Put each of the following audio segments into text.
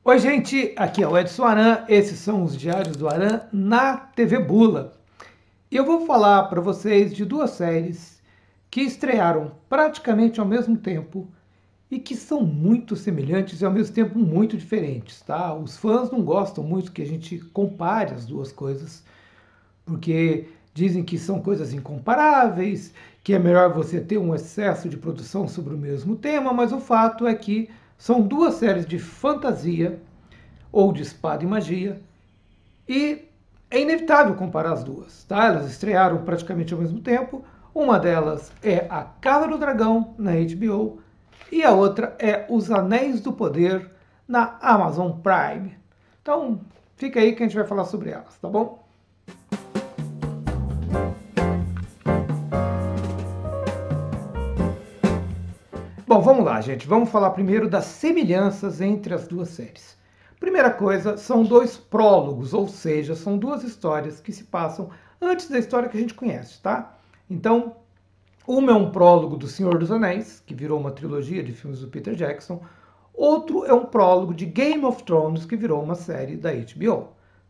Oi, gente, aqui é o Edson Aran, esses são os Diários do Aran na TV Bula. E eu vou falar para vocês de duas séries que estrearam praticamente ao mesmo tempo e que são muito semelhantes e ao mesmo tempo muito diferentes, tá? Os fãs não gostam muito que a gente compare as duas coisas, porque dizem que são coisas incomparáveis, que é melhor você ter um excesso de produção sobre o mesmo tema, mas o fato é que são duas séries de fantasia ou de espada e magia, e é inevitável comparar as duas, tá? Elas estrearam praticamente ao mesmo tempo. Uma delas é A Casa do Dragão na HBO e a outra é Os Anéis do Poder na Amazon Prime. Então, fica aí que a gente vai falar sobre elas, tá bom? Bom, vamos lá, gente. Vamos falar primeiro das semelhanças entre as duas séries. Primeira coisa, são dois prólogos, ou seja, são duas histórias que se passam antes da história que a gente conhece, tá? Então, uma é um prólogo do Senhor dos Anéis, que virou uma trilogia de filmes do Peter Jackson. Outro é um prólogo de Game of Thrones, que virou uma série da HBO,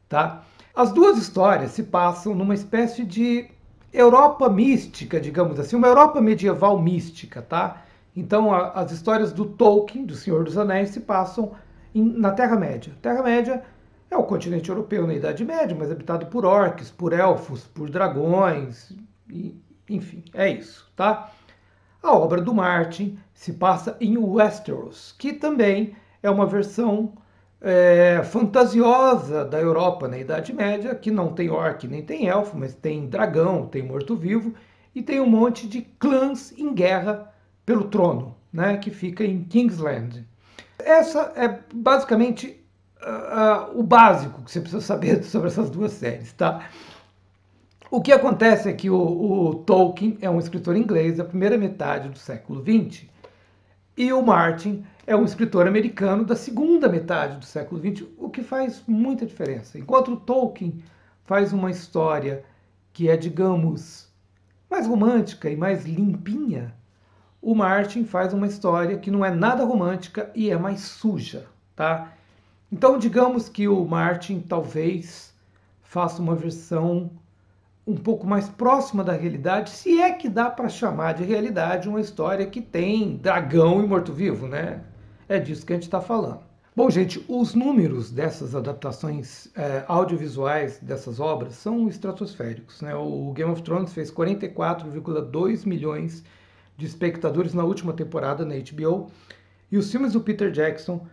tá? As duas histórias se passam numa espécie de Europa mística, digamos assim, uma Europa medieval mística, tá? Então, as histórias do Tolkien, do Senhor dos Anéis, se passam na Terra-média. Terra-média é o continente europeu na Idade Média, mas habitado por orcs, por elfos, por dragões, enfim, é isso, tá? A obra do Martin se passa em Westeros, que também é uma versão fantasiosa da Europa na Idade Média, que não tem orc nem tem elfo, mas tem dragão, tem morto-vivo e tem um monte de clãs em guerra pelo trono, né, que fica em Kingsland. Essa é basicamente o básico que você precisa saber sobre essas duas séries, tá? O que acontece é que o Tolkien é um escritor inglês da primeira metade do século XX e o Martin é um escritor americano da segunda metade do século XX, o que faz muita diferença. Enquanto o Tolkien faz uma história que é, digamos, mais romântica e mais limpinha, o Martin faz uma história que não é nada romântica e é mais suja, tá? Então, digamos que o Martin talvez faça uma versão um pouco mais próxima da realidade, se é que dá para chamar de realidade uma história que tem dragão e morto-vivo, né? É disso que a gente está falando. Bom, gente, os números dessas adaptações audiovisuais dessas obras são estratosféricos, né? O Game of Thrones fez 44,2 milhões de espectadores na última temporada na HBO, e os filmes do Peter Jackson,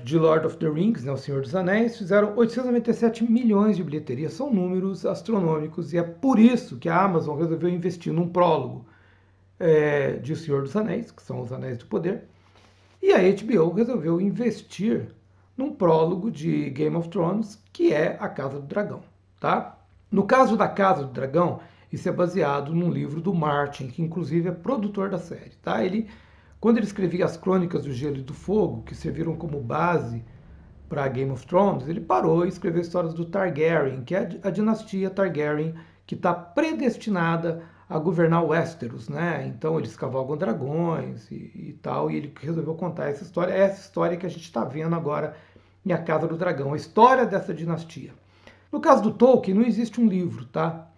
de Lord of the Rings, né, O Senhor dos Anéis, fizeram 897 milhões de bilheteria. São números astronômicos, e é por isso que a Amazon resolveu investir num prólogo de O Senhor dos Anéis, que são Os Anéis do Poder, e a HBO resolveu investir num prólogo de Game of Thrones, que é A Casa do Dragão, tá? No caso da Casa do Dragão, isso é baseado num livro do Martin, que inclusive é produtor da série, tá? Quando ele escrevia as Crônicas do Gelo e do Fogo, que serviram como base para Game of Thrones, ele parou e escreveu histórias do Targaryen, que é a dinastia Targaryen, que está predestinada a governar Westeros, né? Então eles cavalgam dragões e tal, e ele resolveu contar essa história que a gente está vendo agora em A Casa do Dragão, a história dessa dinastia. No caso do Tolkien, não existe um livro, tá?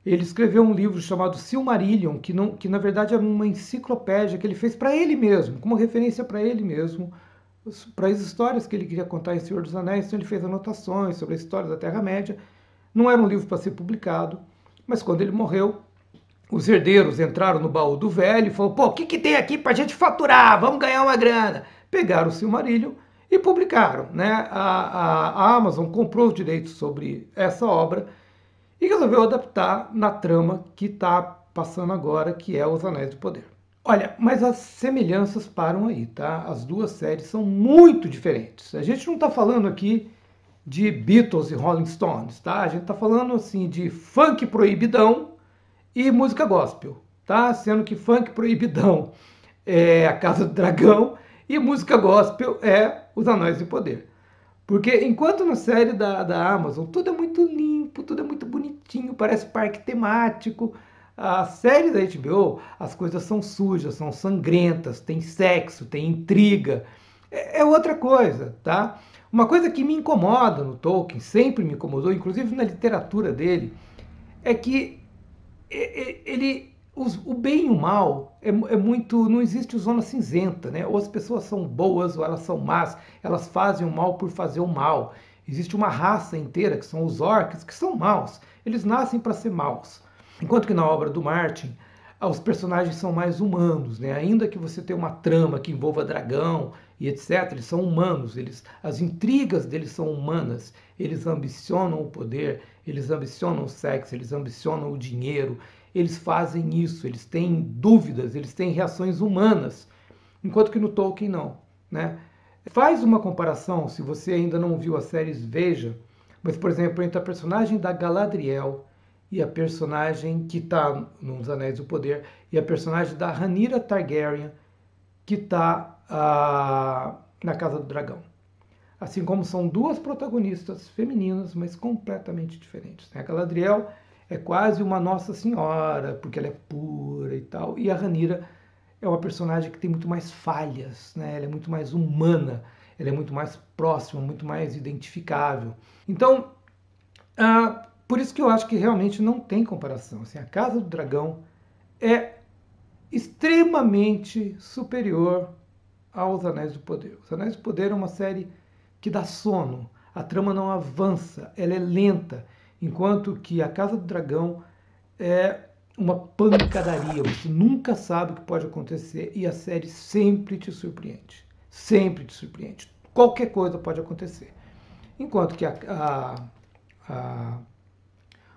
Ele escreveu um livro chamado Silmarillion, que na verdade é uma enciclopédia que ele fez para ele mesmo, como referência para ele mesmo, para as histórias que ele queria contar em Senhor dos Anéis. Então ele fez anotações sobre a história da Terra-média. Não era um livro para ser publicado, mas quando ele morreu, os herdeiros entraram no baú do velho e falaram: pô, o que tem aqui para a gente faturar? Vamos ganhar uma grana. Pegaram o Silmarillion e publicaram, né? A Amazon comprou os direitos sobre essa obra e resolveu adaptar na trama que está passando agora, que é Os Anéis do Poder. Olha, mas as semelhanças param aí, tá? As duas séries são muito diferentes. A gente não está falando aqui de Beatles e Rolling Stones, tá? A gente está falando, assim, de funk proibidão e música gospel, tá? Sendo que funk proibidão é A Casa do Dragão e música gospel é Os Anéis do Poder. Porque enquanto na série da Amazon tudo é muito limpo, tudo é muito bonitinho, parece parque temático, a série da HBO, as coisas são sujas, são sangrentas, tem sexo, tem intriga, é outra coisa, tá? Uma coisa que me incomoda no Tolkien, sempre me incomodou, inclusive na literatura dele, é que o bem e o mal é muito, não existe zona cinzenta, né? Ou as pessoas são boas ou elas são más, elas fazem o mal por fazer o mal. Existe uma raça inteira que são os orcs, que são maus. Eles nascem para ser maus. Enquanto que na obra do Martin, os personagens são mais humanos, né? Ainda que você tenha uma trama que envolva dragão e etc, eles são humanos, as intrigas deles são humanas, eles ambicionam o poder, eles ambicionam o sexo, eles ambicionam o dinheiro, eles fazem isso, eles têm dúvidas, eles têm reações humanas, enquanto que no Tolkien não, né? Faz uma comparação, se você ainda não viu as séries, veja, mas, por exemplo, entre a personagem da Galadriel e a personagem que está nos Anéis do Poder e a personagem da Rhaenyra Targaryen que está na Casa do Dragão. Assim como são duas protagonistas femininas, mas completamente diferentes. A Galadriel é quase uma Nossa Senhora, porque ela é pura e tal, e a Rhaenyra é uma personagem que tem muito mais falhas, né? Ela é muito mais humana, ela é muito mais próxima, muito mais identificável. Então, por isso que eu acho que realmente não tem comparação. Assim, a Casa do Dragão é extremamente superior aos Anéis do Poder. Os Anéis do Poder é uma série que dá sono, a trama não avança, ela é lenta, enquanto que a Casa do Dragão é uma pancadaria, você nunca sabe o que pode acontecer e a série sempre te surpreende. Sempre te surpreende. Qualquer coisa pode acontecer. Enquanto que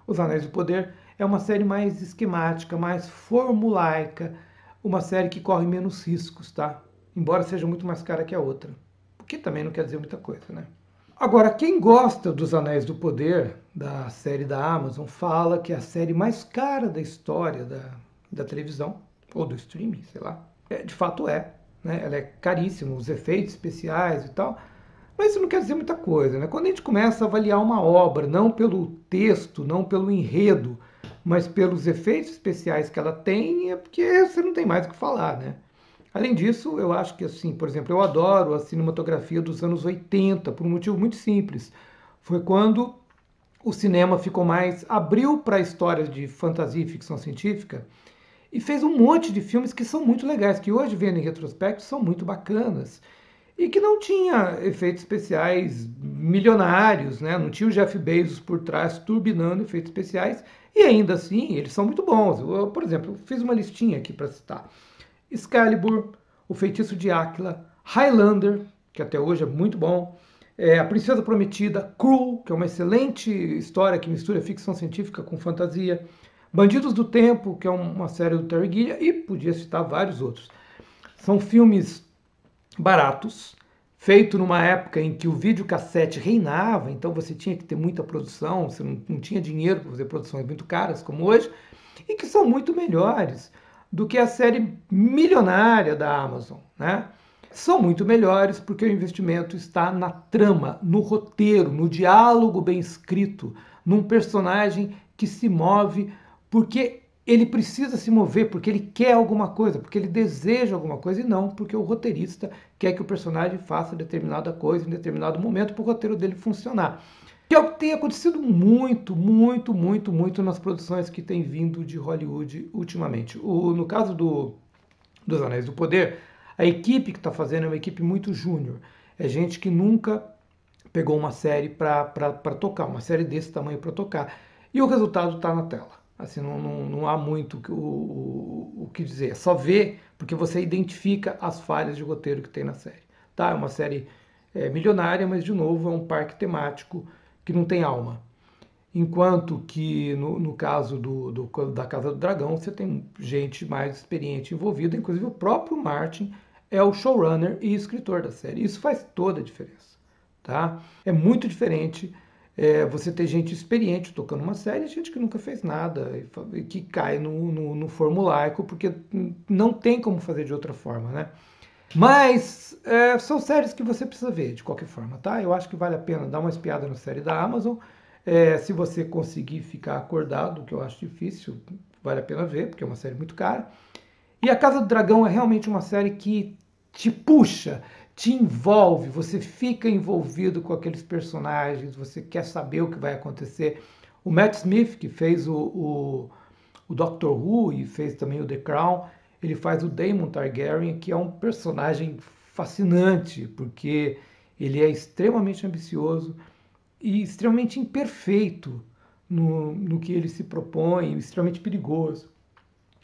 Os Anéis do Poder é uma série mais esquemática, mais formulaica, uma série que corre menos riscos, tá? Embora seja muito mais cara que a outra. O que também não quer dizer muita coisa, né? Agora, quem gosta dos Anéis do Poder, da série da Amazon, fala que é a série mais cara da história da televisão, ou do streaming, sei lá. De fato é, né? Ela é caríssima, os efeitos especiais e tal. Mas isso não quer dizer muita coisa, né? Quando a gente começa a avaliar uma obra, não pelo texto, não pelo enredo, mas pelos efeitos especiais que ela tem, é porque você não tem mais o que falar, né? Além disso, eu acho que, assim, por exemplo, eu adoro a cinematografia dos anos 80, por um motivo muito simples. Foi quando o cinema ficou mais, abriu para histórias de fantasia e ficção científica e fez um monte de filmes que são muito legais, que hoje, vendo em retrospecto, são muito bacanas e que não tinha efeitos especiais milionários, né? Não tinha o Jeff Bezos por trás turbinando efeitos especiais, e ainda assim eles são muito bons. Eu, por exemplo, fiz uma listinha aqui para citar: Excalibur, O Feitiço de Áquila, Highlander, que até hoje é muito bom, A Princesa Prometida, Cruel, que é uma excelente história que mistura ficção científica com fantasia, Bandidos do Tempo, que é uma série do Terry Gilliam, e podia citar vários outros. São filmes baratos, feito numa época em que o videocassete reinava, então você tinha que ter muita produção, você não tinha dinheiro para fazer produções muito caras como hoje, e que são muito melhores do que a série milionária da Amazon, né? São muito melhores porque o investimento está na trama, no roteiro, no diálogo bem escrito, num personagem que se move porque ele precisa se mover, porque ele quer alguma coisa, porque ele deseja alguma coisa, e não porque o roteirista quer que o personagem faça determinada coisa em determinado momento para o roteiro dele funcionar. Que é o que tem acontecido muito, muito, muito, muito nas produções que têm vindo de Hollywood ultimamente. No caso dos Anéis do Poder, a equipe que está fazendo é uma equipe muito júnior. É gente que nunca pegou uma série para tocar, uma série desse tamanho para tocar. E o resultado está na tela. Assim, não há muito o que dizer. É só ver, porque você identifica as falhas de roteiro que tem na série. Tá? É uma série milionária, mas, de novo, é um parque temático que não tem alma. Enquanto que, no caso da Casa do Dragão, você tem gente mais experiente envolvida, inclusive o próprio Martin é o showrunner e escritor da série. Isso faz toda a diferença. Tá? É muito diferente você ter gente experiente tocando uma série e gente que nunca fez nada e que cai no formulaico, porque não tem como fazer de outra forma, né? Mas são séries que você precisa ver de qualquer forma, tá? Eu acho que vale a pena dar uma espiada na série da Amazon. Se você conseguir ficar acordado, que eu acho difícil, vale a pena ver, porque é uma série muito cara. E A Casa do Dragão é realmente uma série que te puxa, te envolve, você fica envolvido com aqueles personagens, você quer saber o que vai acontecer. O Matt Smith, que fez o Doctor Who e fez também o The Crown, ele faz o Daemon Targaryen, que é um personagem fascinante, porque ele é extremamente ambicioso e extremamente imperfeito no que ele se propõe, extremamente perigoso.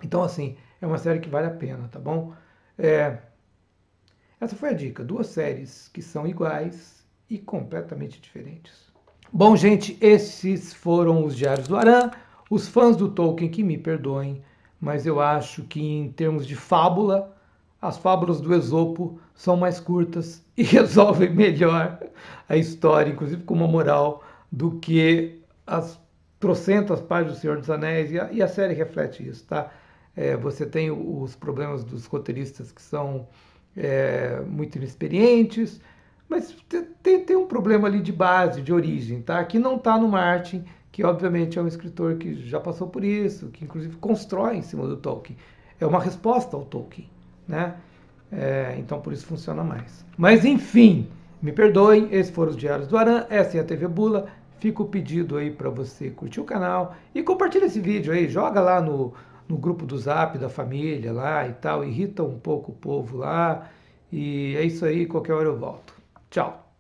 Então, assim, é uma série que vale a pena, tá bom? Essa foi a dica, 2 séries que são iguais e completamente diferentes. Bom, gente, esses foram os Diários do Aran. Os fãs do Tolkien que me perdoem, mas eu acho que em termos de fábula, as fábulas do Esopo são mais curtas e resolvem melhor a história, inclusive com uma moral, do que as trocentas páginas do Senhor dos Anéis, e a série reflete isso, tá? Você tem os problemas dos roteiristas que são muito inexperientes, mas tem um problema ali de base, de origem, tá? Que não está no Martin, que obviamente é um escritor que já passou por isso, que inclusive constrói em cima do Tolkien. É uma resposta ao Tolkien, né? Então por isso funciona mais. Mas enfim, me perdoem, esses foram os Diários do Aran, essa é a TV Bula. Fica o pedido aí para você curtir o canal e compartilha esse vídeo aí, joga lá no grupo do Zap da família lá e tal, irrita um pouco o povo lá. E é isso aí, qualquer hora eu volto. Tchau!